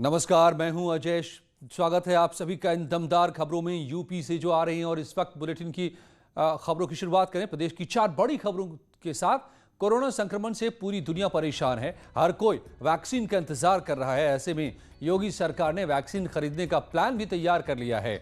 नमस्कार, मैं हूं अजय। स्वागत है आप सभी का इन दमदार खबरों में यूपी से जो आ रही हैं। और इस वक्त बुलेटिन की खबरों की शुरुआत करें प्रदेश की 4 बड़ी खबरों के साथ। कोरोना संक्रमण से पूरी दुनिया परेशान है, हर कोई वैक्सीन का इंतजार कर रहा है। ऐसे में योगी सरकार ने वैक्सीन खरीदने का प्लान भी तैयार कर लिया है।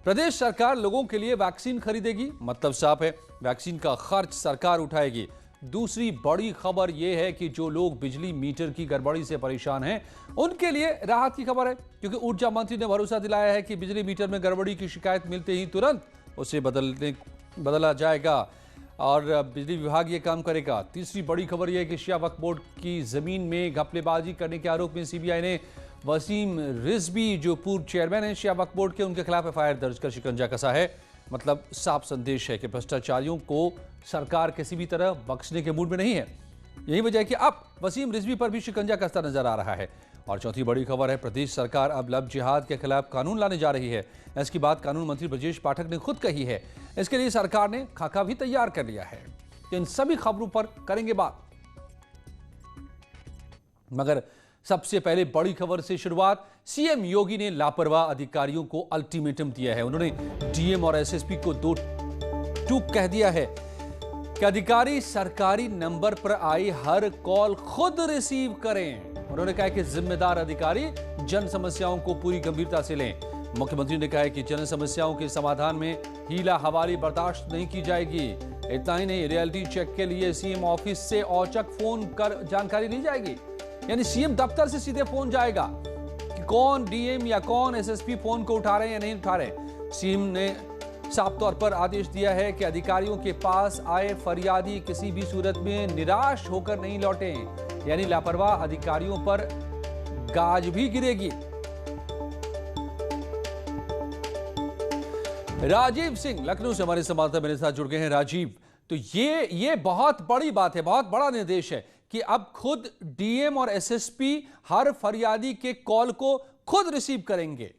प्रदेश सरकार लोगों के लिए वैक्सीन खरीदेगी, मतलब साफ है, वैक्सीन का खर्च सरकार उठाएगी। दूसरी बड़ी खबर यह है कि जो लोग बिजली मीटर की गड़बड़ी से परेशान हैं, उनके लिए राहत की खबर है, क्योंकि ऊर्जा मंत्री ने भरोसा दिलाया है कि बिजली मीटर में गड़बड़ी की शिकायत मिलते ही तुरंत उसे बदला जाएगा और बिजली विभाग ये काम करेगा। तीसरी बड़ी खबर यह है कि शिया वक्फ बोर्ड की जमीन में घपलेबाजी करने के आरोप में सीबीआई ने वसीम रिजवी, जो पूर्व चेयरमैन है शिया वक्फ बोर्ड के, उनके खिलाफ एफआईआर दर्ज कर शिकंजा कसा है। मतलब साफ संदेश है कि भ्रष्टाचारियों को सरकार किसी भी तरह बख्शने के मूड में नहीं है। यही वजह है कि अब वसीम रिजवी पर भी शिकंजा कसता नजर आ रहा है। और चौथी बड़ी खबर है, प्रदेश सरकार अब लव जिहाद के खिलाफ कानून लाने जा रही है। इसकी बात कानून मंत्री ब्रजेश पाठक ने खुद कही है। इसके लिए सरकार ने खाका भी तैयार कर लिया है। इन सभी खबरों पर करेंगे बात, मगर सबसे पहले बड़ी खबर से शुरुआत। सीएम योगी ने लापरवाह अधिकारियों को अल्टीमेटम दिया है। उन्होंने डीएम और एसएसपी को 2 टूक कह दिया है कि अधिकारी सरकारी नंबर पर आई हर कॉल खुद रिसीव करें। उन्होंने कहा कि जिम्मेदार अधिकारी जन समस्याओं को पूरी गंभीरता से लें। मुख्यमंत्री ने कहा है कि जन समस्याओं के समाधान में हीला हवाली बर्दाश्त नहीं की जाएगी। इतना ही नहीं, रियलिटी चेक के लिए सीएम ऑफिस से औचक फोन कर जानकारी ली जाएगी। यानी सीएम दफ्तर से सीधे फोन जाएगा कि कौन डीएम या कौन एसएसपी फोन को उठा रहे हैं या नहीं उठा रहे। सीएम ने साफ तौर पर आदेश दिया है कि अधिकारियों के पास आए फरियादी किसी भी सूरत में निराश होकर नहीं लौटे। यानी लापरवाह अधिकारियों पर गाज भी गिरेगी। राजीव सिंह लखनऊ से हमारे संवाददाता मेरे साथ जुड़ गए हैं। राजीव, तो ये बहुत बड़ी बात है, बहुत बड़ा निर्देश है कि अब खुद डीएम और एसएसपी हर फरियादी के कॉल को खुद रिसीव करेंगे।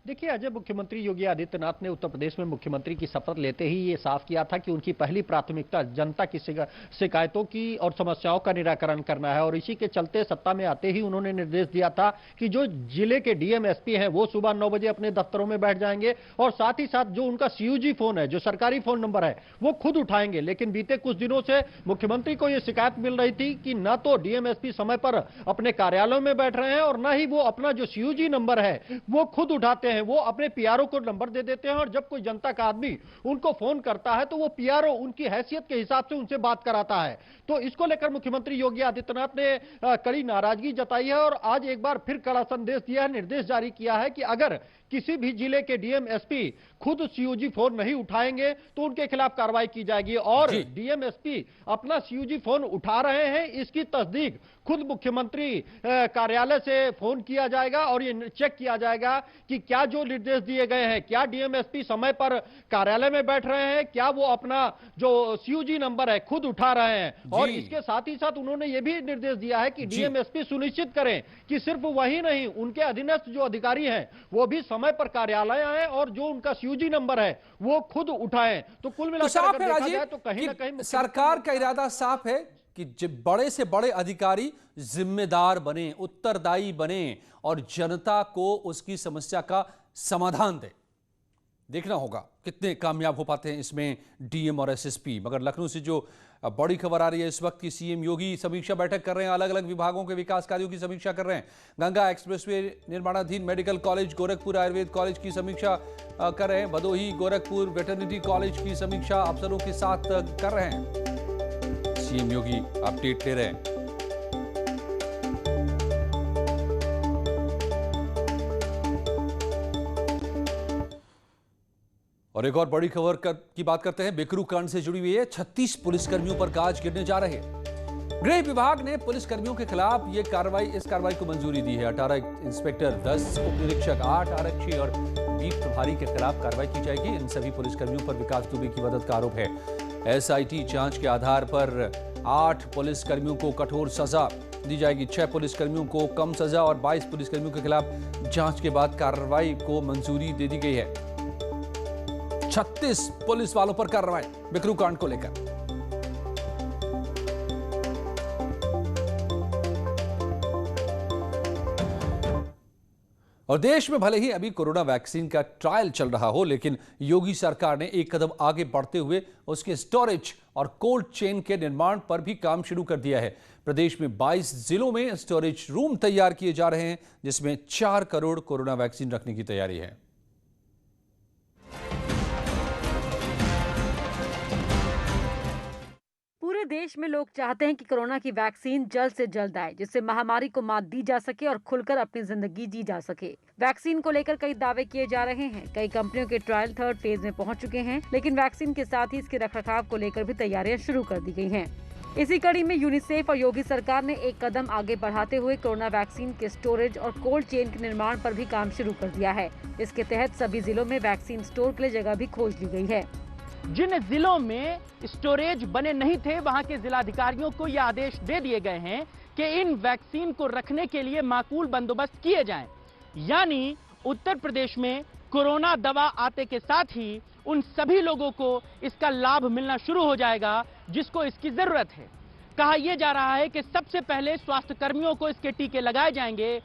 देखिए अजय, मुख्यमंत्री योगी आदित्यनाथ ने उत्तर प्रदेश में मुख्यमंत्री की शपथ लेते ही ये साफ किया था कि उनकी पहली प्राथमिकता जनता की शिकायतों की और समस्याओं का निराकरण करना है। और इसी के चलते सत्ता में आते ही उन्होंने निर्देश दिया था कि जो जिले के डीएम एसपी हैं वो सुबह 9 बजे अपने दफ्तरों में बैठ जाएंगे और साथ ही साथ जो उनका सीयूजी फोन है, जो सरकारी फोन नंबर है, वो खुद उठाएंगे। लेकिन बीते कुछ दिनों से मुख्यमंत्री को यह शिकायत मिल रही थी कि न तो डीएम एसपी समय पर अपने कार्यालयों में बैठ रहे हैं और न ही वो अपना जो सीयूजी नंबर है वो खुद उठाते हैं। वो अपने पीआरओ को नंबर दे देते हैं और जब कोई जनता का आदमी उनको फोन करता है तो वो पीआरओ उनकी हैसियत के हिसाब से उनसे बात कराता है। तो इसको लेकर मुख्यमंत्री योगी आदित्यनाथ ने कड़ी नाराजगी जताई है और आज एक बार फिर कड़ा संदेश दिया है, निर्देश जारी किया है कि अगर किसी भी जिले के डीएम एसपी खुद सीयूजी फोन नहीं उठाएंगे तो उनके खिलाफ कार्रवाई की जाएगी। और डीएम एसपी अपना सीयूजी फोन उठा रहे हैं, इसकी तस्दीक खुद मुख्यमंत्री कार्यालय से फोन किया जाएगा और ये चेक किया जाएगा कि क्या जो निर्देश दिए गए हैं, क्या डीएम एसपी समय पर कार्यालय में बैठ रहे हैं, क्या वो अपना जो सीयूजी नंबर है खुद उठा रहे हैं। और इसके साथ ही साथ उन्होंने ये भी निर्देश दिया है कि डीएम एसपी सुनिश्चित करें कि सिर्फ वही नहीं, उनके अधीनस्थ जो अधिकारी हैं वो भी समय पर कार्यालय आए और जो उनका सीयूजी नंबर है वो खुद उठाएं। तो कुल मिलाकर अगर देखा जाए तो कहीं ना कहीं सरकार का इरादा साफ है कि बड़े से बड़े अधिकारी जिम्मेदार बने, उत्तरदायी बने और जनता को उसकी समस्या का समाधान दे। देखना होगा कितने कामयाब हो पाते हैं इसमें डीएम और एसएसपी। मगर लखनऊ से जो बड़ी खबर आ रही है इस वक्त की, सीएम योगी समीक्षा बैठक कर रहे हैं, अलग अलग विभागों के विकास कार्यों की समीक्षा कर रहे हैं। गंगा एक्सप्रेसवे निर्माणाधीन medical college, Gorakhpur Ayurveda college की समीक्षा कर रहे हैं, भदोही गोरखपुर वेटरनिटी कॉलेज की समीक्षा अफसरों के साथ कर रहे हैं। सीएम योगी अपडेट ले रहे हैं। और एक और बड़ी खबर की बात करते हैं, बिकरू कांड से जुड़ी हुई है। 36 पुलिसकर्मियों पर गाज गिरने जा रहे हैं। गृह विभाग ने पुलिसकर्मियों के खिलाफ इस कार्रवाई को मंजूरी दी है। 18 इंस्पेक्टर, 10 उप निरीक्षक, 8 आरक्षी और 20 प्रभारी के खिलाफ कार्रवाई की जाएगी। इन सभी पुलिसकर्मियों पर विकास दुबे की मदद का आरोप है। एसआईटी जांच के आधार पर 8 पुलिसकर्मियों को कठोर सजा दी जाएगी, 6 पुलिसकर्मियों को कम सजा और 22 पुलिसकर्मियों के खिलाफ जांच के बाद कार्रवाई को मंजूरी दे दी गई है। 36 पुलिस वालों पर कार्रवाई बिकरू कांड को लेकर। और देश में भले ही अभी कोरोना वैक्सीन का ट्रायल चल रहा हो, लेकिन योगी सरकार ने एक कदम आगे बढ़ते हुए उसके स्टोरेज और कोल्ड चेन के निर्माण पर भी काम शुरू कर दिया है। प्रदेश में 22 जिलों में स्टोरेज रूम तैयार किए जा रहे हैं, जिसमें 4 करोड़ कोरोना वैक्सीन रखने की तैयारी है। पूरे देश में लोग चाहते हैं कि कोरोना की वैक्सीन जल्द से जल्द आए, जिससे महामारी को मात दी जा सके और खुलकर अपनी जिंदगी जी जा सके। वैक्सीन को लेकर कई दावे किए जा रहे हैं। कई कंपनियों के ट्रायल 3rd फेज में पहुंच चुके हैं, लेकिन वैक्सीन के साथ ही इसके रखरखाव को लेकर भी तैयारियां शुरू कर दी गई हैं। इसी कड़ी में यूनिसेफ और योगी सरकार ने एक कदम आगे बढ़ाते हुए कोरोना वैक्सीन के स्टोरेज और कोल्ड चेन के निर्माण पर भी काम शुरू कर दिया है। इसके तहत सभी जिलों में वैक्सीन स्टोर के लिए जगह भी खोज ली गई है। जिन जिलों में स्टोरेज बने नहीं थे, वहां के जिलाधिकारियों को यह आदेश दे दिए गए हैं कि इन वैक्सीन को रखने के लिए माकूल बंदोबस्त किए जाएं। यानी उत्तर प्रदेश में कोरोना दवा आते के साथ ही उन सभी लोगों को इसका लाभ मिलना शुरू हो जाएगा जिसको इसकी जरूरत है। कहा यह जा रहा है कि सबसे पहले स्वास्थ्य कर्मियों को इसके टीके लगाए जाएंगे।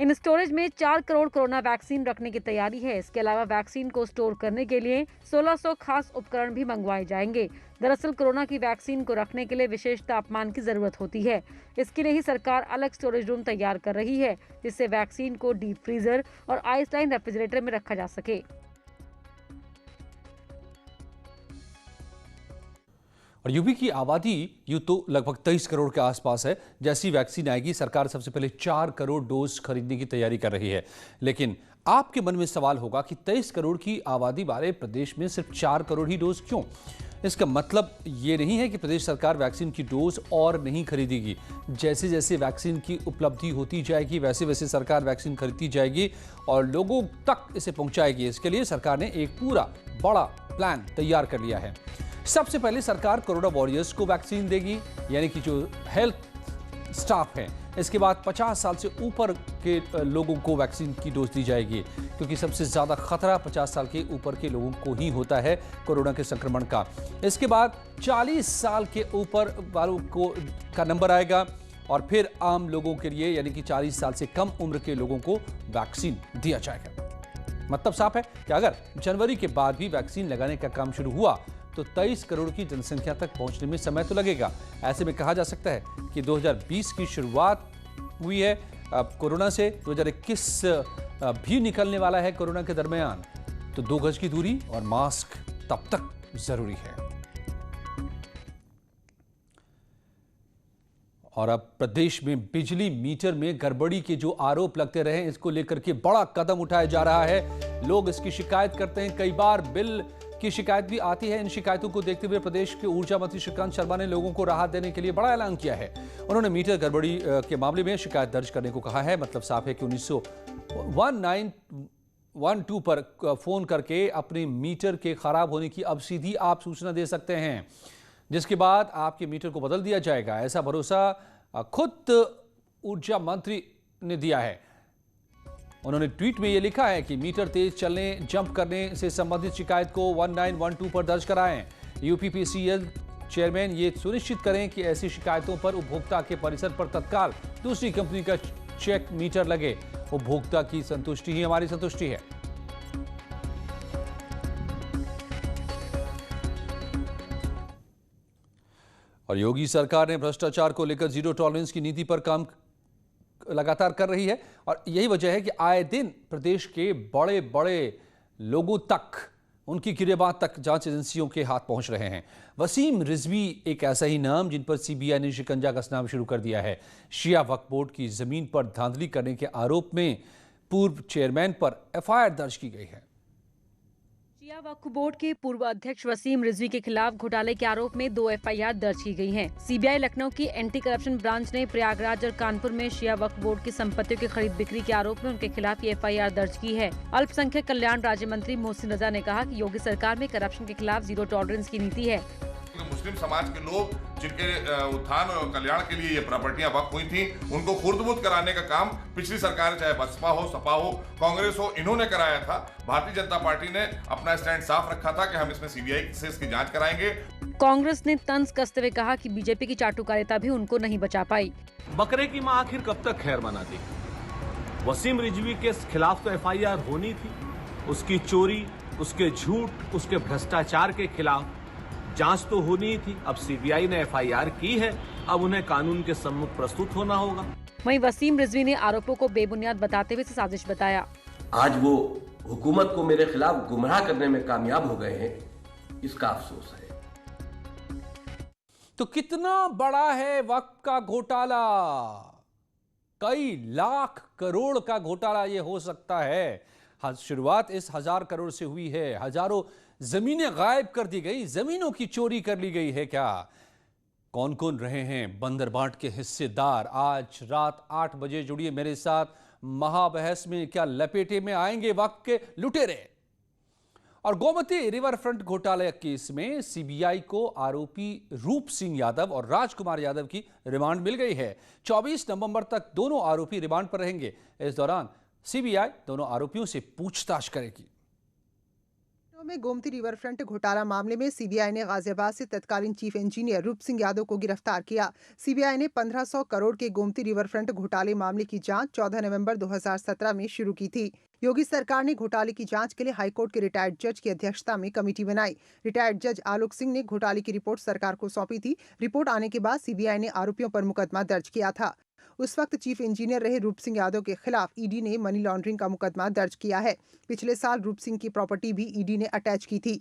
इन स्टोरेज में 4 करोड़ कोरोना वैक्सीन रखने की तैयारी है। इसके अलावा वैक्सीन को स्टोर करने के लिए 1600 खास उपकरण भी मंगवाए जाएंगे। दरअसल कोरोना की वैक्सीन को रखने के लिए विशेष तापमान की जरूरत होती है। इसके लिए ही सरकार अलग स्टोरेज रूम तैयार कर रही है, जिससे वैक्सीन को डीप फ्रीजर और आइस लाइन रेफ्रिजरेटर में रखा जा सके। और यूपी की आबादी यूं तो लगभग 23 करोड़ के आसपास है। जैसी वैक्सीन आएगी, सरकार सबसे पहले 4 करोड़ डोज खरीदने की तैयारी कर रही है। लेकिन आपके मन में सवाल होगा कि 23 करोड़ की आबादी वाले प्रदेश में सिर्फ 4 करोड़ ही डोज क्यों? इसका मतलब ये नहीं है कि प्रदेश सरकार वैक्सीन की डोज और नहीं खरीदेगी। जैसे जैसे वैक्सीन की उपलब्धि होती जाएगी, वैसे वैसे सरकार वैक्सीन खरीदती जाएगी और लोगों तक इसे पहुंचाएगी। इसके लिए सरकार ने एक पूरा बड़ा प्लान तैयार कर लिया है। सबसे पहले सरकार कोरोना वॉरियर्स को वैक्सीन देगी, यानी कि जो हेल्थ स्टाफ है। इसके बाद 50 साल से ऊपर के लोगों को वैक्सीन की डोज दी जाएगी, क्योंकि सबसे ज़्यादा खतरा 50 साल के ऊपर के लोगों को ही होता है कोरोना के संक्रमण का। इसके बाद 40 साल के ऊपर वालों को का नंबर आएगा और फिर आम लोगों के लिए, यानी कि 40 साल से कम उम्र के लोगों को वैक्सीन दिया जाएगा। मतलब साफ है कि अगर जनवरी के बाद भी वैक्सीन लगाने का काम शुरू हुआ तो 23 करोड़ की जनसंख्या तक पहुंचने में समय तो लगेगा। ऐसे में कहा जा सकता है कि 2020 की शुरुआत हुई है अब कोरोना से, 2021 भी निकलने वाला है कोरोना के दरमियान। तो 2 गज की दूरी और मास्क तब तक जरूरी है। और अब प्रदेश में बिजली मीटर में गड़बड़ी के जो आरोप लगते रहे, इसको लेकर के बड़ा कदम उठाया जा रहा है। लोग इसकी शिकायत करते हैं, कई बार बिल की शिकायत भी आती है। इन शिकायतों को देखते हुए प्रदेश के ऊर्जा मंत्री श्रीकांत शर्मा ने लोगों को राहत देने के लिए बड़ा ऐलान किया है। उन्होंने मीटर गड़बड़ी के मामले में शिकायत दर्ज करने को कहा है। मतलब साफ है कि 1912 पर फोन करके अपने मीटर के खराब होने की अब सीधी आप सूचना दे सकते हैं, जिसके बाद आपके मीटर को बदल दिया जाएगा। ऐसा भरोसा खुद ऊर्जा मंत्री ने दिया है। उन्होंने ट्वीट में यह लिखा है कि मीटर तेज चलने, जंप करने से संबंधित शिकायत को 1912 पर दर्ज कराएं। यूपीपीसीएल चेयरमैन ये सुनिश्चित करें कि ऐसी शिकायतों पर उपभोक्ता के परिसर पर तत्काल दूसरी कंपनी का चेक मीटर लगे। उपभोक्ता की संतुष्टि ही हमारी संतुष्टि है। और योगी सरकार ने भ्रष्टाचार को लेकर जीरो टॉलरेंस की नीति पर काम लगातार कर रही है और यही वजह है कि आए दिन प्रदेश के बड़े बड़े लोगों तक, उनकी गिरेबान तक जांच एजेंसियों के हाथ पहुंच रहे हैं। वसीम रिजवी एक ऐसा ही नाम जिन पर सीबीआई ने शिकंजा कसना शुरू कर दिया है। शिया वक्फ बोर्ड की जमीन पर धांधली करने के आरोप में पूर्व चेयरमैन पर एफआईआर दर्ज की गई है। शिया वक्फ बोर्ड के पूर्व अध्यक्ष वसीम रिजवी के खिलाफ घोटाले के आरोप में 2 एफआईआर दर्ज की गई हैं। सीबीआई लखनऊ की एंटी करप्शन ब्रांच ने प्रयागराज और कानपुर में शिया वक्फ बोर्ड की संपत्तियों की खरीद बिक्री के आरोप में उनके खिलाफ ये एफआईआर दर्ज की है। अल्पसंख्यक कल्याण राज्य मंत्री मोहसिन रजा ने कहा कि योगी सरकार में करप्शन के खिलाफ जीरो टॉलरेंस की नीति है। मुस्लिम समाज के लोग जिनके उत्थान और कल्याण के लिए ये प्रॉपर्टियां वक्फ हुई थी, उनको खुर्द-बुर्द कराने का काम पिछली सरकार, चाहे बसपा हो, सपा हो, कांग्रेस हो, इन्होंने कराया था। भारतीय जनता पार्टी ने अपना स्टैंड साफ रखा था कि हम इसमें सीबीआई से इसकी जांच कराएंगे। कांग्रेस ने तंज कसते हुए कहा कि बीजेपी की चाटुकारिता भी उनको नहीं बचा पाई। बकरे की मां आखिर कब तक खैर मनाती? वसीम रिजवी के खिलाफ तो एफआईआर होनी थी, उसकी चोरी, उसके झूठ, उसके भ्रष्टाचार के खिलाफ जांच तो होनी ही थी। अब सीबीआई ने एफआईआर की है, अब उन्हें कानून के सम्मुख प्रस्तुत होना होगा। वहीं वसीम रिजवी ने आरोपों को बेबुनियाद बताते हुए साजिश बताया। आज वो हुकूमत को मेरे खिलाफ गुमराह करने में कामयाब हो गए हैं, इसका अफसोस है। तो कितना बड़ा है वक्फ का घोटाला? कई लाख करोड़ का घोटाला ये हो सकता है। शुरुआत इस 1000 करोड़ से हुई है। हजारों जमीनें गायब कर दी गई, जमीनों की चोरी कर ली गई है। क्या कौन कौन रहे हैं बंदरबाट के हिस्सेदार? आज रात 8 बजे जुड़िए मेरे साथ महाबहस में। क्या लपेटे में आएंगे वक्फ के लुटेरे? और गोमती रिवर फ्रंट घोटाला केस में सीबीआई को आरोपी रूप सिंह यादव और राजकुमार यादव की रिमांड मिल गई है। 24 नवंबर तक दोनों आरोपी रिमांड पर रहेंगे। इस दौरान सीबीआई दोनों आरोपियों से पूछताछ करेगी। में गोमती रिवर फ्रंट घोटाला मामले में सीबीआई ने गाजियाबाद से तत्कालीन चीफ इंजीनियर रूप सिंह यादव को गिरफ्तार किया। सीबीआई ने 1500 करोड़ के गोमती रिवर फ्रंट घोटाले मामले की जांच 14 नवंबर 2017 में शुरू की थी। योगी सरकार ने घोटाले की जांच के लिए हाईकोर्ट के रिटायर्ड जज की अध्यक्षता में कमेटी बनाई। रिटायर्ड जज आलोक सिंह ने घोटाले की रिपोर्ट सरकार को सौंपी थी। रिपोर्ट आने के बाद सीबीआई ने आरोपियों पर मुकदमा दर्ज किया था। उस वक्त चीफ इंजीनियर रहे रूप सिंह यादव के खिलाफ ईडी ने मनी लॉन्ड्रिंग का मुकदमा दर्ज किया है। पिछले साल रूप सिंह की प्रॉपर्टी भी ईडी ने अटैच की थी।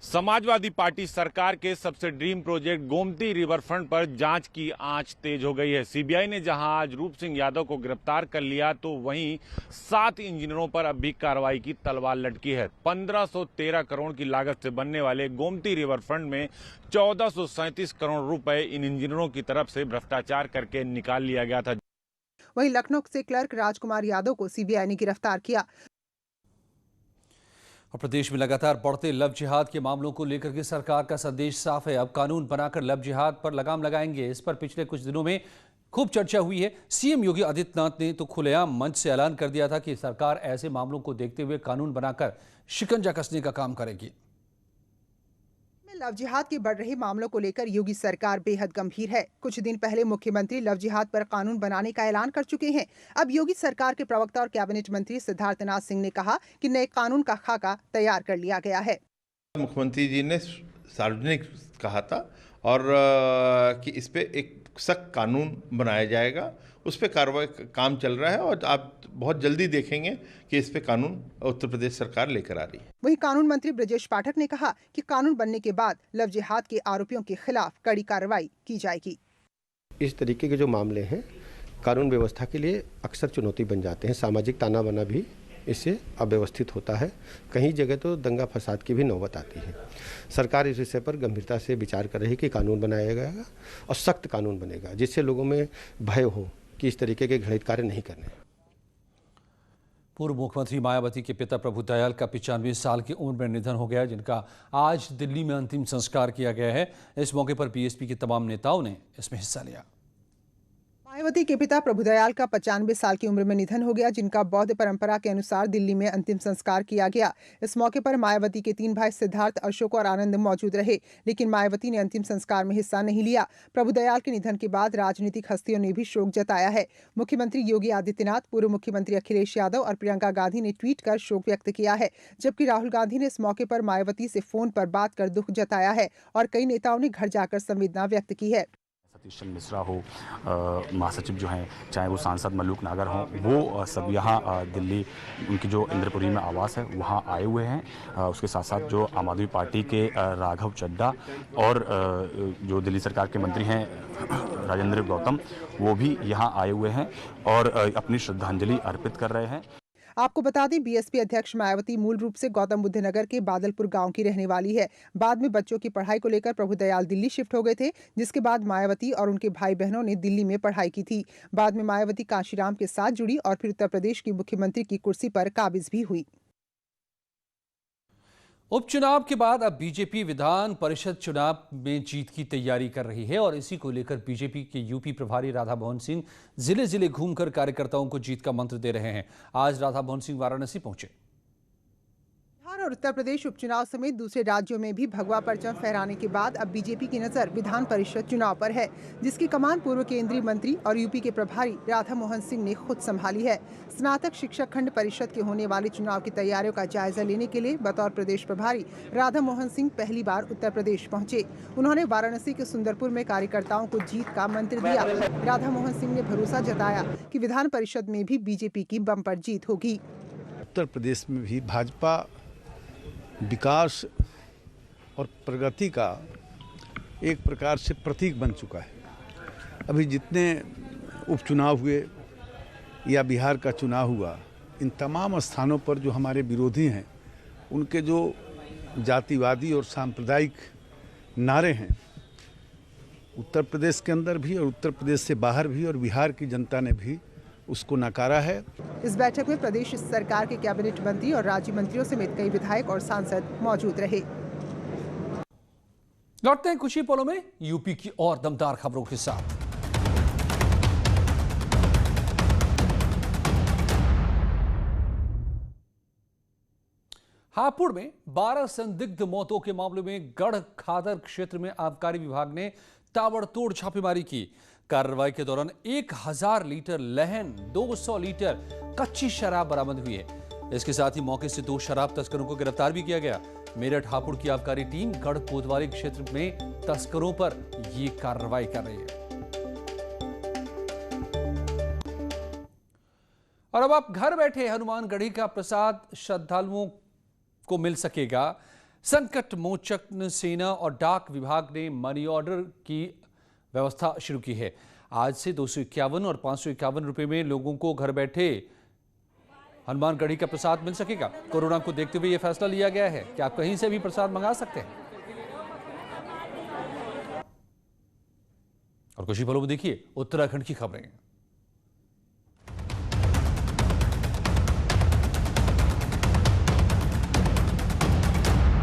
समाजवादी पार्टी सरकार के सबसे dream project Gomti river front पर जांच की आंच तेज हो गई है। सीबीआई ने जहां आज रूप सिंह यादव को गिरफ्तार कर लिया, तो वहीं 7 इंजीनियरों पर अब भी कार्रवाई की तलवार लटकी है। 1513 करोड़ की लागत से बनने वाले गोमती रिवर फ्रंट में 1437 करोड़ रुपए इन इंजीनियरों की तरफ से भ्रष्टाचार करके निकाल लिया गया था। वहीं लखनऊ से क्लर्क राजकुमार यादव को सीबीआई ने गिरफ्तार किया। और प्रदेश में लगातार बढ़ते लव जिहाद के मामलों को लेकर के सरकार का संदेश साफ है। अब कानून बनाकर लव जिहाद पर लगाम लगाएंगे। इस पर पिछले कुछ दिनों में खूब चर्चा हुई है। सीएम योगी आदित्यनाथ ने तो खुलेआम मंच से ऐलान कर दिया था कि सरकार ऐसे मामलों को देखते हुए कानून बनाकर शिकंजा कसने का काम करेगी। लव जिहाद के बढ़ रहे मामलों को लेकर योगी सरकार बेहद गंभीर है। कुछ दिन पहले मुख्यमंत्री लव जिहाद पर कानून बनाने का ऐलान कर चुके हैं। अब योगी सरकार के प्रवक्ता और कैबिनेट मंत्री सिद्धार्थनाथ सिंह ने कहा कि नए कानून का खाका तैयार कर लिया गया है। मुख्यमंत्री जी ने सार्वजनिक कहा था और कि इस पे एक सख्त कानून बनाया जाएगा, उस पे कार्रवाई काम चल रहा है और आप बहुत जल्दी देखेंगे कि इस पे कानून उत्तर प्रदेश सरकार लेकर आ रही है। वहीं कानून मंत्री ब्रजेश पाठक ने कहा कि कानून बनने के बाद लव जिहाद के आरोपियों के खिलाफ कड़ी कार्रवाई की जाएगी। इस तरीके के जो मामले हैं कानून व्यवस्था के लिए अक्सर चुनौती बन जाते हैं। सामाजिक ताना बाना भी इससे अव्यवस्थित होता है। कहीं जगह तो दंगा फसाद की भी नौबत आती है। सरकार इस विषय पर गंभीरता से विचार कर रही है कि कानून बनाया जाएगा और सख्त कानून बनेगा, जिससे लोगों में भय हो कि इस तरीके के घृणित कार्य नहीं करने। पूर्व मुख्यमंत्री मायावती के पिता प्रभुदयाल का 95 साल की उम्र में निधन हो गया, जिनका आज दिल्ली में अंतिम संस्कार किया गया है। इस मौके पर बीएसपी के तमाम नेताओं ने इसमें हिस्सा लिया। मायावती के पिता प्रभुदयाल का 95 साल की उम्र में निधन हो गया, जिनका बौद्ध परंपरा के अनुसार दिल्ली में अंतिम संस्कार किया गया। इस मौके पर मायावती के 3 भाई सिद्धार्थ, अशोक और आनंद मौजूद रहे, लेकिन मायावती ने अंतिम संस्कार में हिस्सा नहीं लिया। प्रभुदयाल के निधन के बाद राजनीतिक हस्तियों ने भी शोक जताया है। मुख्यमंत्री योगी आदित्यनाथ, पूर्व मुख्यमंत्री अखिलेश यादव और प्रियंका गांधी ने ट्वीट कर शोक व्यक्त किया है, जबकि राहुल गांधी ने इस मौके पर मायावती से फोन पर बात कर दुख जताया है और कई नेताओं ने घर जाकर संवेदना व्यक्त की है। सतीश चंद्र मिश्रा हो, महासचिव जो हैं, चाहे वो सांसद मल्लूक नागर हों, वो सब यहाँ दिल्ली उनकी जो इंद्रपुरी में आवास है वहाँ आए हुए हैं। उसके साथ साथ जो आम आदमी पार्टी के राघव चड्ढा और जो दिल्ली सरकार के मंत्री हैं राजेंद्र गौतम, वो भी यहाँ आए हुए हैं और अपनी श्रद्धांजलि अर्पित कर रहे हैं। आपको बता दें, बीएसपी अध्यक्ष मायावती मूल रूप से गौतम बुद्ध नगर के बादलपुर गांव की रहने वाली है। बाद में बच्चों की पढ़ाई को लेकर प्रभुदयाल दिल्ली शिफ्ट हो गए थे, जिसके बाद मायावती और उनके भाई बहनों ने दिल्ली में पढ़ाई की थी। बाद में मायावती कांशीराम के साथ जुड़ी और फिर उत्तर प्रदेश की मुख्यमंत्री की कुर्सी पर काबिज भी हुई। उपचुनाव के बाद अब बीजेपी विधान परिषद चुनाव में जीत की तैयारी कर रही है और इसी को लेकर बीजेपी के यूपी प्रभारी राधा मोहन सिंह जिले जिले घूमकर कार्यकर्ताओं को जीत का मंत्र दे रहे हैं। आज राधा मोहन सिंह वाराणसी पहुंचे। और उत्तर प्रदेश उपचुनाव समेत दूसरे राज्यों में भी भगवा परचम फहराने के बाद अब बीजेपी की नजर विधान परिषद चुनाव पर है, जिसकी कमान पूर्व केंद्रीय मंत्री और यूपी के प्रभारी राधा मोहन सिंह ने खुद संभाली है। स्नातक शिक्षक खंड परिषद के होने वाले चुनाव की तैयारियों का जायजा लेने के लिए बतौर प्रदेश प्रभारी राधा मोहन सिंह पहली बार उत्तर प्रदेश पहुँचे। उन्होंने वाराणसी के सुंदरपुर में कार्यकर्ताओं को जीत का मंत्र दिया। राधा मोहन सिंह ने भरोसा जताया कि विधान परिषद में भी बीजेपी की बम्पर जीत होगी। उत्तर प्रदेश में भी भाजपा विकास और प्रगति का एक प्रकार से प्रतीक बन चुका है। अभी जितने उपचुनाव हुए या बिहार का चुनाव हुआ, इन तमाम स्थानों पर जो हमारे विरोधी हैं, उनके जो जातिवादी और सांप्रदायिक नारे हैं, उत्तर प्रदेश के अंदर भी और उत्तर प्रदेश से बाहर भी और बिहार की जनता ने भी उसको नकारा है। इस बैठक में प्रदेश सरकार के कैबिनेट मंत्री और राज्य मंत्रियों समेत कई विधायक और सांसद मौजूद रहे। लौटते हैं कुछ ही पलों में यूपी की और दमदार खबरों के साथ। हापुड़ में 12 संदिग्ध मौतों के मामले में गढ़ खादर क्षेत्र में आबकारी विभाग ने ताबड़तोड़ छापेमारी की। कार्रवाई के दौरान 1000 लीटर लहन, 200 लीटर कच्ची शराब बरामद हुई है। इसके साथ ही मौके से 2 शराब तस्करों को गिरफ्तार भी किया गया। मेरठ हापुड़ की आबकारी टीम गढ़ कोतवाली क्षेत्र में तस्करों पर ये कार्रवाई कर रही है। और अब आप घर बैठे हनुमानगढ़ी का प्रसाद श्रद्धालुओं को मिल सकेगा। संकट मोचन सेना और डाक विभाग ने मनी ऑर्डर की व्यवस्था शुरू की है। आज से 251 और 551 रुपए में लोगों को घर बैठे हनुमानगढ़ी का प्रसाद मिल सकेगा। कोरोना को देखते हुए यह फैसला लिया गया है कि आप कहीं से भी प्रसाद मंगा सकते हैं। और कुछ ही पलों में देखिए उत्तराखंड की खबरें।